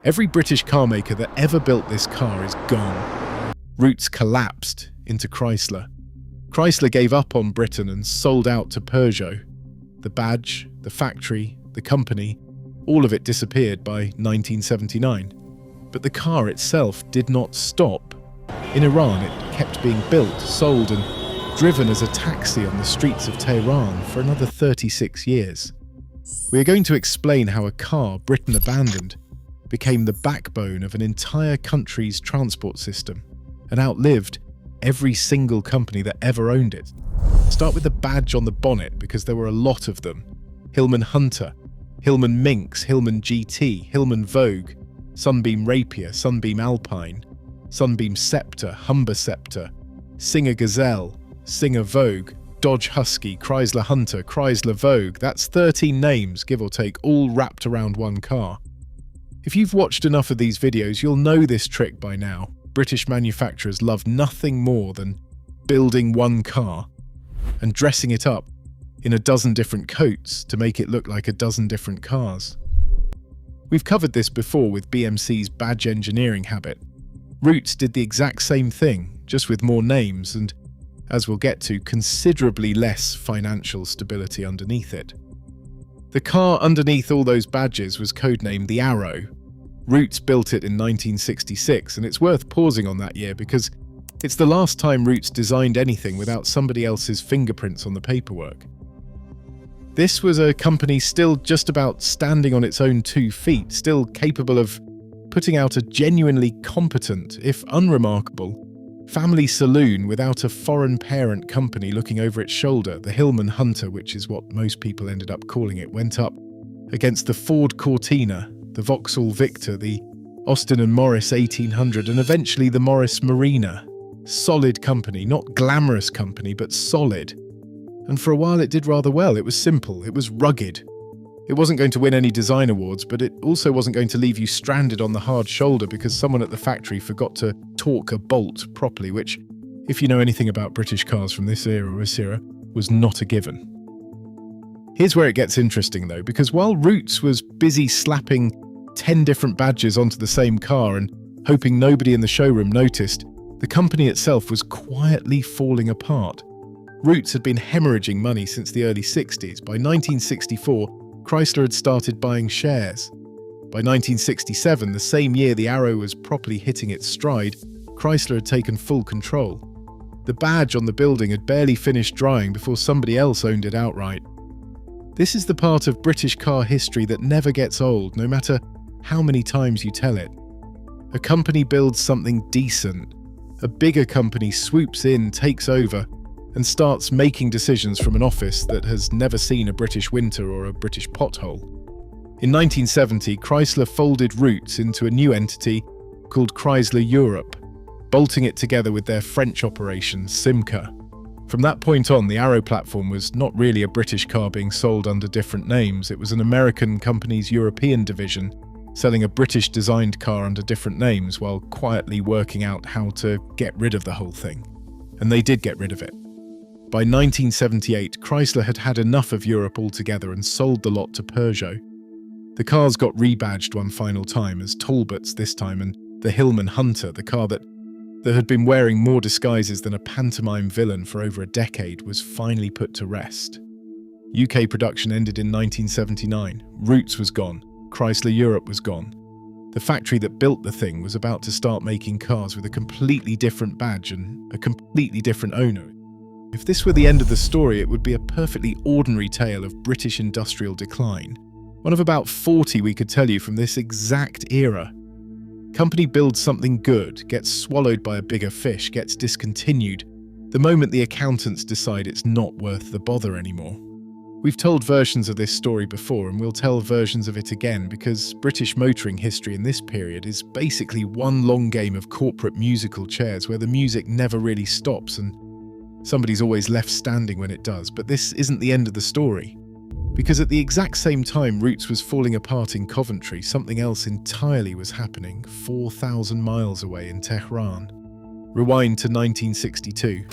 Every British car maker that ever built this car is gone. Roots collapsed into Chrysler. Chrysler gave up on Britain and sold out to Peugeot. The badge, the factory, the company, all of it disappeared by 1979. But the car itself did not stop. In Iran, it kept being built, sold, and driven as a taxi on the streets of Tehran for another 36 years. We are going to explain how a car Britain abandoned became the backbone of an entire country's transport system and outlived every single company that ever owned it. Start with the badge on the bonnet, because there were a lot of them. Hillman Hunter, Hillman Minx, Hillman GT, Hillman Vogue, Sunbeam Rapier, Sunbeam Alpine, Sunbeam Sceptre, Humber Sceptre, Singer Gazelle, Singer Vogue, Dodge Husky, Chrysler Hunter, Chrysler Vogue. That's 13 names, give or take, all wrapped around one car. If you've watched enough of these videos, you'll know this trick by now. British manufacturers love nothing more than building one car and dressing it up in a dozen different coats to make it look like a dozen different cars. We've covered this before with BMC's badge engineering habit. Roots did the exact same thing, just with more names and, as we'll get to, considerably less financial stability underneath it. The car underneath all those badges was codenamed the Arrow. Roots built it in 1966, and it's worth pausing on that year because it's the last time Roots designed anything without somebody else's fingerprints on the paperwork. This was a company still just about standing on its own 2 feet, still capable of putting out a genuinely competent, if unremarkable, family saloon without a foreign parent company looking over its shoulder. The Hillman Hunter, which is what most people ended up calling it, went up against the Ford Cortina, the Vauxhall Victor, the Austin & Morris 1800, and eventually the Morris Marina. Solid company, not glamorous company, but solid. And for a while it did rather well. It was simple, it was rugged. It wasn't going to win any design awards, but it also wasn't going to leave you stranded on the hard shoulder because someone at the factory forgot to torque a bolt properly, which, if you know anything about British cars from this era or this era, was not a given. Here's where it gets interesting though, because while Roots was busy slapping 10 different badges onto the same car and hoping nobody in the showroom noticed, the company itself was quietly falling apart. Roots had been hemorrhaging money since the early 60s. By 1964, Chrysler had started buying shares. By 1967, the same year the Arrow was properly hitting its stride, Chrysler had taken full control. The badge on the building had barely finished drying before somebody else owned it outright. This is the part of British car history that never gets old, no matter how many times you tell it. A company builds something decent. A bigger company swoops in, takes over, and starts making decisions from an office that has never seen a British winter or a British pothole. In 1970, Chrysler folded Roots into a new entity called Chrysler Europe, bolting it together with their French operation, Simca. From that point on, the Arrow platform was not really a British car being sold under different names. It was an American company's European division selling a British-designed car under different names while quietly working out how to get rid of the whole thing. And they did get rid of it. By 1978, Chrysler had had enough of Europe altogether and sold the lot to Peugeot. The cars got rebadged one final time as Talbots this time, and the Hillman Hunter, the car that had been wearing more disguises than a pantomime villain for over a decade, was finally put to rest. UK production ended in 1979. Roots was gone. Chrysler Europe was gone. The factory that built the thing was about to start making cars with a completely different badge and a completely different owner. If this were the end of the story, it would be a perfectly ordinary tale of British industrial decline. One of about 40 we could tell you from this exact era. Company builds something good, gets swallowed by a bigger fish, gets discontinued, the moment the accountants decide it's not worth the bother anymore. We've told versions of this story before, and we'll tell versions of it again because British motoring history in this period is basically one long game of corporate musical chairs where the music never really stops and somebody's always left standing when it does. But this isn't the end of the story. Because at the exact same time Roots was falling apart in Coventry, something else entirely was happening 4,000 miles away in Tehran. Rewind to 1962.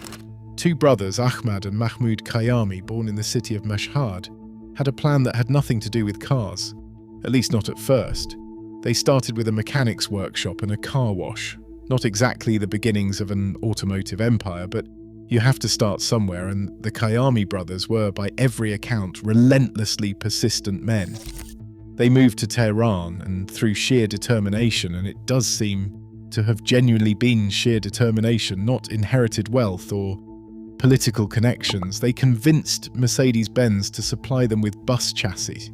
Two brothers, Ahmad and Mahmoud Kayami, born in the city of Mashhad, had a plan that had nothing to do with cars, at least not at first. They started with a mechanic's workshop and a car wash. Not exactly the beginnings of an automotive empire, but you have to start somewhere, and the Kayami brothers were, by every account, relentlessly persistent men. They moved to Tehran, and through sheer determination, and it does seem to have genuinely been sheer determination, not inherited wealth or political connections, they convinced Mercedes-Benz to supply them with bus chassis.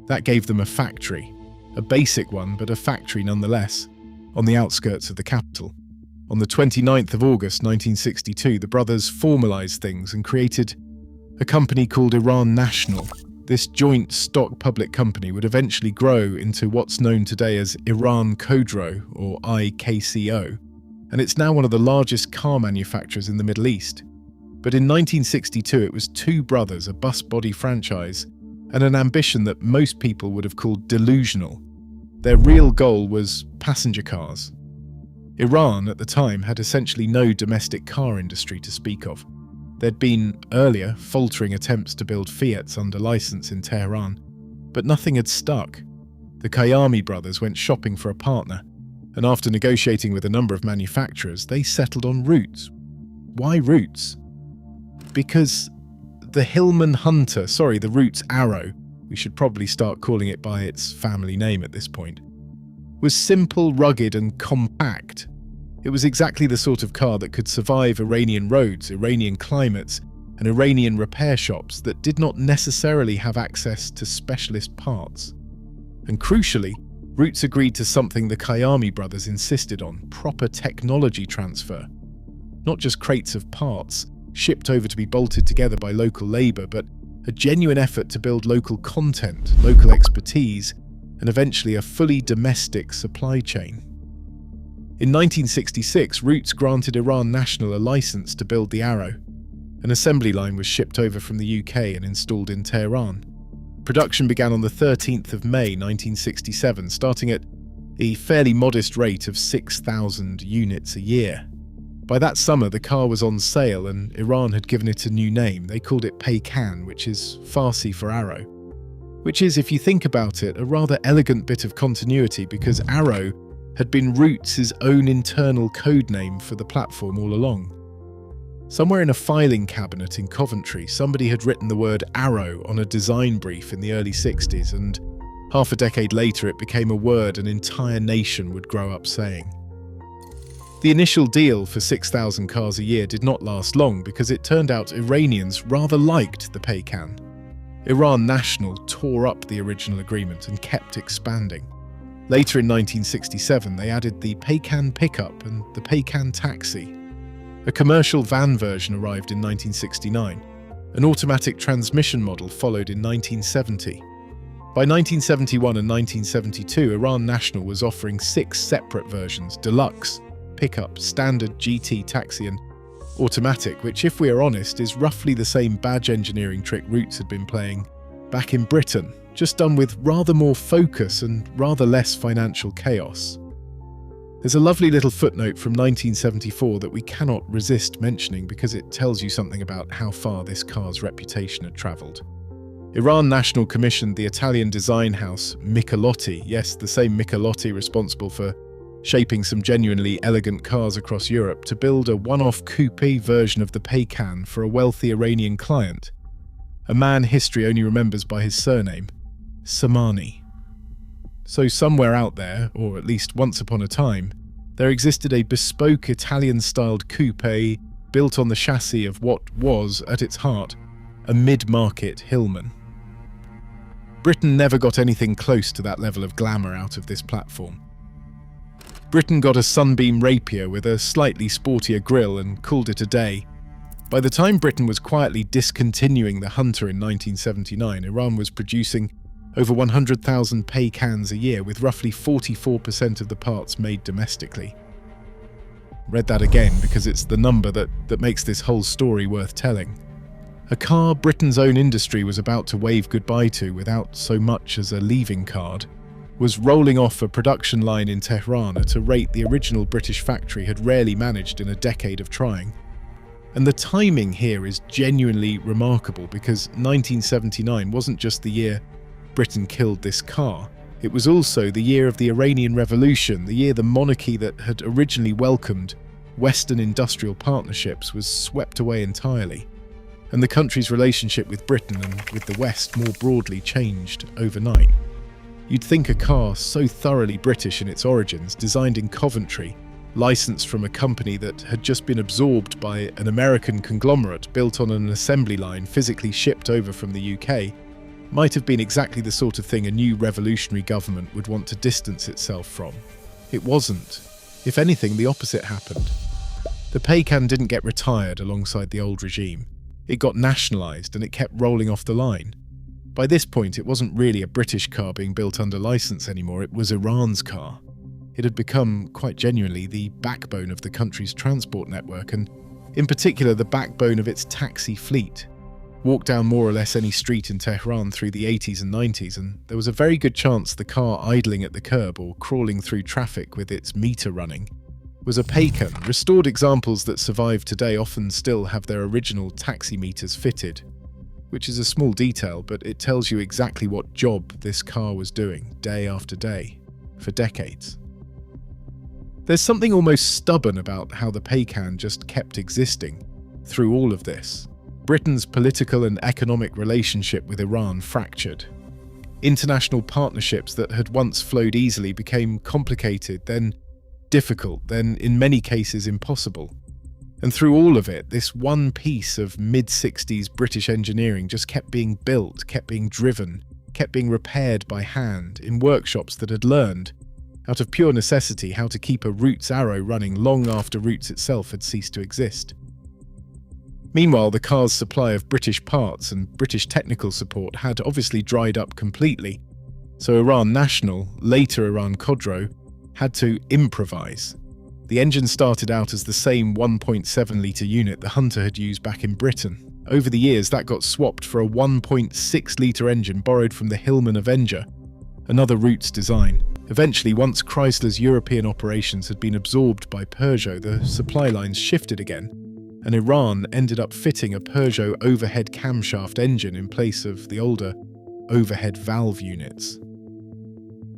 That gave them a factory, a basic one, but a factory nonetheless, on the outskirts of the capital. On the 29th of August 1962, the brothers formalized things and created a company called Iran National. This joint stock public company would eventually grow into what's known today as Iran Khodro, or IKCO, and it's now one of the largest car manufacturers in the Middle East. But in 1962, it was two brothers, a bus body franchise, and an ambition that most people would have called delusional. Their real goal was passenger cars. Iran, at the time, had essentially no domestic car industry to speak of. There'd been, earlier, faltering attempts to build Fiats under license in Tehran, but nothing had stuck. The Kayami brothers went shopping for a partner, and after negotiating with a number of manufacturers, they settled on Roots. Why Roots? Because the Hillman Hunter, the Roots Arrow, we should probably start calling it by its family name at this point, was simple, rugged and compact. It was exactly the sort of car that could survive Iranian roads, Iranian climates, and Iranian repair shops that did not necessarily have access to specialist parts. And crucially, Roots agreed to something the Kayami brothers insisted on: proper technology transfer. Not just crates of parts, shipped over to be bolted together by local labour, but a genuine effort to build local content, local expertise, and eventually a fully domestic supply chain. In 1966, Roots granted Iran National a license to build the Arrow. An assembly line was shipped over from the UK and installed in Tehran. Production began on the 13th of May 1967, starting at a fairly modest rate of 6,000 units a year. By that summer, the car was on sale and Iran had given it a new name. They called it Paykan, which is Farsi for arrow. Which is, if you think about it, a rather elegant bit of continuity, because Arrow had been Roots' own internal code name for the platform all along. Somewhere in a filing cabinet in Coventry, somebody had written the word Arrow on a design brief in the early 60s, and half a decade later it became a word an entire nation would grow up saying. The initial deal for 6,000 cars a year did not last long, because it turned out Iranians rather liked the Paykan. Iran National tore up the original agreement and kept expanding. Later in 1967, they added the Paykan pickup and the Paykan taxi. A commercial van version arrived in 1969. An automatic transmission model followed in 1970. By 1971 and 1972, Iran National was offering 6 separate versions: deluxe, pickup, standard, GT, taxi and automatic, which, if we are honest, is roughly the same badge engineering trick Roots had been playing back in Britain, just done with rather more focus and rather less financial chaos. There's a lovely little footnote from 1974 that we cannot resist mentioning, because it tells you something about how far this car's reputation had travelled. Iran National commissioned the Italian design house Michelotti, yes, the same Michelotti responsible for shaping some genuinely elegant cars across Europe, to build a one-off coupe version of the Paykan for a wealthy Iranian client, a man history only remembers by his surname, Samani. So somewhere out there, or at least once upon a time, there existed a bespoke Italian-styled coupe built on the chassis of what was, at its heart, a mid-market Hillman. Britain never got anything close to that level of glamour out of this platform. Britain got a Sunbeam Rapier with a slightly sportier grille and called it a day. By the time Britain was quietly discontinuing the Hunter in 1979, Iran was producing over 100,000 Paykans a year, with roughly 44% of the parts made domestically. Read that again because it's the number that makes this whole story worth telling. A car Britain's own industry was about to wave goodbye to without so much as a leaving card was rolling off a production line in Tehran at a rate the original British factory had rarely managed in a decade of trying. And the timing here is genuinely remarkable, because 1979 wasn't just the year Britain killed this car. It was also the year of the Iranian Revolution, the year the monarchy that had originally welcomed Western industrial partnerships was swept away entirely, and the country's relationship with Britain and with the West more broadly changed overnight. You'd think a car so thoroughly British in its origins, designed in Coventry, licensed from a company that had just been absorbed by an American conglomerate built on an assembly line physically shipped over from the UK, might have been exactly the sort of thing a new revolutionary government would want to distance itself from. It wasn't. If anything, the opposite happened. The Paykan didn't get retired alongside the old regime. It got nationalised and it kept rolling off the line. By this point, it wasn't really a British car being built under licence anymore, it was Iran's car. It had become, quite genuinely, the backbone of the country's transport network and, in particular, the backbone of its taxi fleet. Walk down more or less any street in Tehran through the 80s and 90s and there was a very good chance the car idling at the curb or crawling through traffic with its meter running was a Paykan. Restored examples that survive today often still have their original taxi meters fitted, which is a small detail, but it tells you exactly what job this car was doing day after day, for decades. There's something almost stubborn about how the Paykan just kept existing through all of this. Britain's political and economic relationship with Iran fractured. International partnerships that had once flowed easily became complicated, then difficult, then in many cases impossible. And through all of it, this one piece of mid-60s British engineering just kept being built, kept being driven, kept being repaired by hand in workshops that had learned, out of pure necessity, how to keep a Roots Arrow running long after Roots itself had ceased to exist. Meanwhile, the car's supply of British parts and British technical support had obviously dried up completely, so Iran National, later Iran Khodro, had to improvise. The engine started out as the same 1.7-litre unit the Hunter had used back in Britain. Over the years, that got swapped for a 1.6-litre engine borrowed from the Hillman Avenger, another Roots design. Eventually, once Chrysler's European operations had been absorbed by Peugeot, the supply lines shifted again, and Iran ended up fitting a Peugeot overhead camshaft engine in place of the older overhead valve units.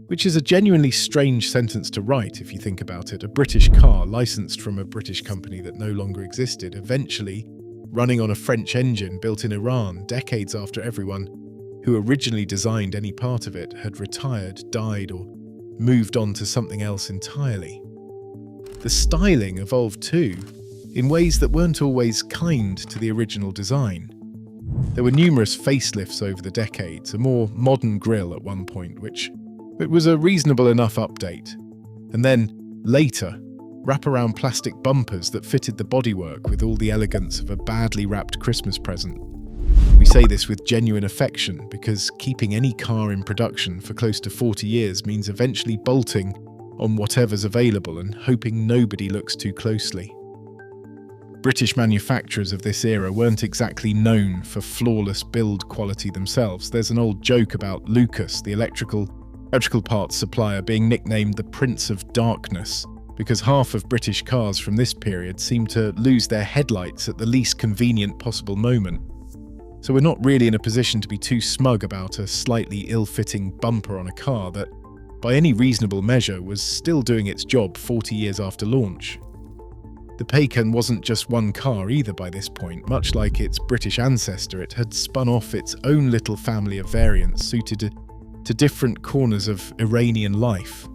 Which is a genuinely strange sentence to write if you think about it. A British car licensed from a British company that no longer existed, eventually running on a French engine built in Iran decades after everyone who originally designed any part of it had retired, died, or moved on to something else entirely. The styling evolved too, in ways that weren't always kind to the original design. There were numerous facelifts over the decades, a more modern grille at one point, which it was a reasonable enough update. And then, later, wraparound plastic bumpers that fitted the bodywork with all the elegance of a badly wrapped Christmas present. We say this with genuine affection because keeping any car in production for close to 40 years means eventually bolting on whatever's available and hoping nobody looks too closely. British manufacturers of this era weren't exactly known for flawless build quality themselves. There's an old joke about Lucas, the electrical parts supplier, being nicknamed the Prince of Darkness because half of British cars from this period seemed to lose their headlights at the least convenient possible moment. So we're not really in a position to be too smug about a slightly ill-fitting bumper on a car that, by any reasonable measure, was still doing its job 40 years after launch. The Paykan wasn't just one car either by this point. Much like its British ancestor, it had spun off its own little family of variants suited to different corners of Iranian life.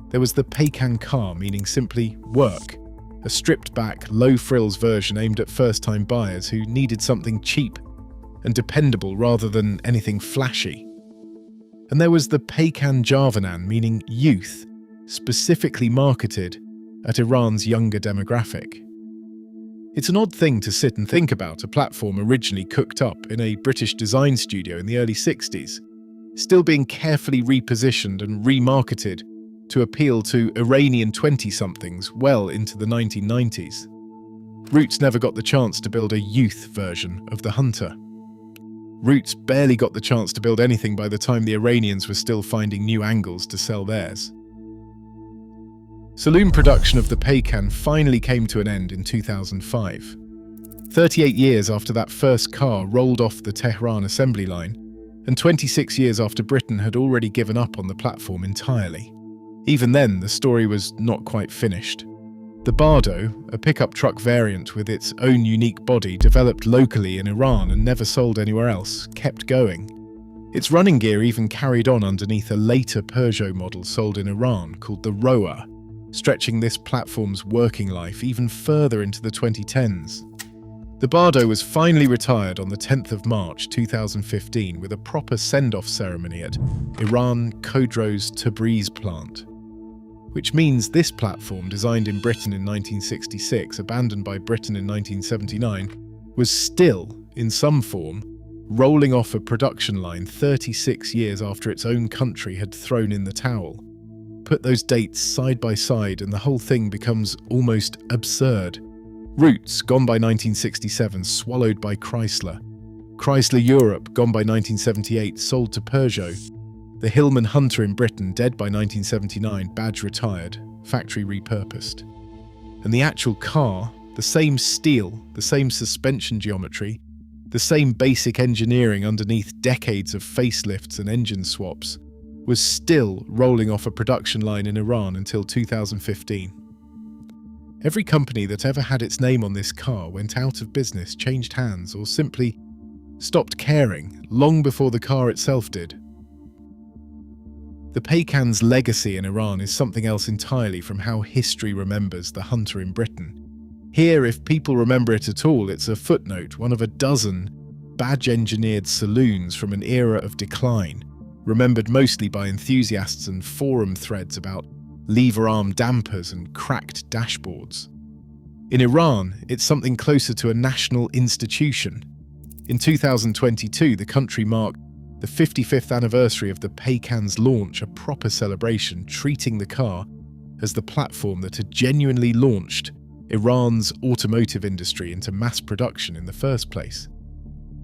There was the Paykan car, meaning simply work, a stripped-back, low-frills version aimed at first-time buyers who needed something cheap and dependable rather than anything flashy. And there was the Paykan Javanan, meaning youth, specifically marketed at Iran's younger demographic. It's an odd thing to sit and think about, a platform originally cooked up in a British design studio in the early 60s, still being carefully repositioned and remarketed to appeal to Iranian 20-somethings well into the 1990s. Roots never got the chance to build a youth version of the Hunter. Roots barely got the chance to build anything by the time the Iranians were still finding new angles to sell theirs. Saloon production of the Paykan finally came to an end in 2005. 38 years after that first car rolled off the Tehran assembly line, And 26 years after Britain had already given up on the platform entirely. Even then, the story was not quite finished. The Bardo, a pickup truck variant with its own unique body developed locally in Iran and never sold anywhere else, kept going. Its running gear even carried on underneath a later Peugeot model sold in Iran called the Roa, stretching this platform's working life even further into the 2010s. The Bardo was finally retired on the 10th of March 2015 with a proper send-off ceremony at Iran Khodro's Tabriz plant. Which means this platform, designed in Britain in 1966, abandoned by Britain in 1979, was still, in some form, rolling off a production line 36 years after its own country had thrown in the towel. Put those dates side by side and the whole thing becomes almost absurd. Roots, gone by 1967, swallowed by Chrysler. Chrysler Europe, gone by 1978, sold to Peugeot. The Hillman Hunter in Britain, dead by 1979, badge retired, factory repurposed. And the actual car, the same steel, the same suspension geometry, the same basic engineering underneath decades of facelifts and engine swaps, was still rolling off a production line in Iran until 2015. Every company that ever had its name on this car went out of business, changed hands, or simply stopped caring long before the car itself did. The Paykan's legacy in Iran is something else entirely from how history remembers the Hunter in Britain. Here, if people remember it at all, it's a footnote, one of a dozen badge-engineered saloons from an era of decline, remembered mostly by enthusiasts and forum threads about lever arm dampers and cracked dashboards. In Iran, it's something closer to a national institution. In 2022, the country marked the 55th anniversary of the Paykan's launch, a proper celebration, treating the car as the platform that had genuinely launched Iran's automotive industry into mass production in the first place.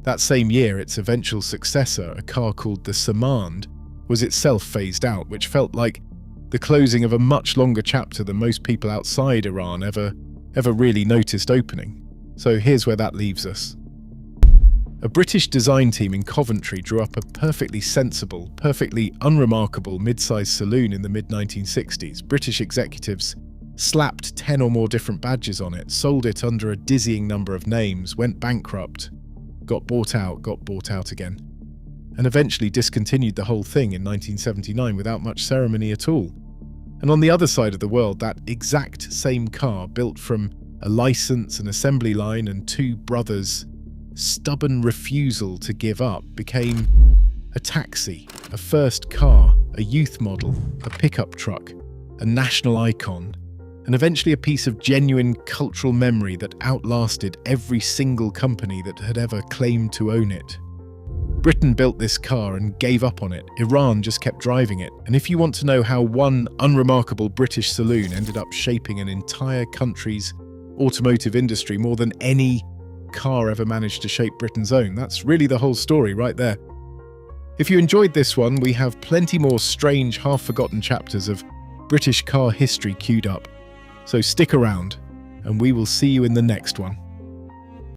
That same year, its eventual successor, a car called the Samand, was itself phased out, which felt like the closing of a much longer chapter than most people outside Iran ever really noticed opening. So here's where that leaves us. A British design team in Coventry drew up a perfectly sensible, perfectly unremarkable mid-sized saloon in the mid-1960s. British executives slapped 10 or more different badges on it, sold it under a dizzying number of names, went bankrupt, got bought out again, and eventually discontinued the whole thing in 1979 without much ceremony at all. And on the other side of the world, that exact same car, built from a license, an assembly line, and two brothers' stubborn refusal to give up, became a taxi, a first car, a youth model, a pickup truck, a national icon, and eventually a piece of genuine cultural memory that outlasted every single company that had ever claimed to own it. Britain built this car and gave up on it. Iran just kept driving it. And if you want to know how one unremarkable British saloon ended up shaping an entire country's automotive industry more than any car ever managed to shape Britain's own, that's really the whole story right there. If you enjoyed this one, we have plenty more strange, half-forgotten chapters of British car history queued up. So stick around, and we will see you in the next one.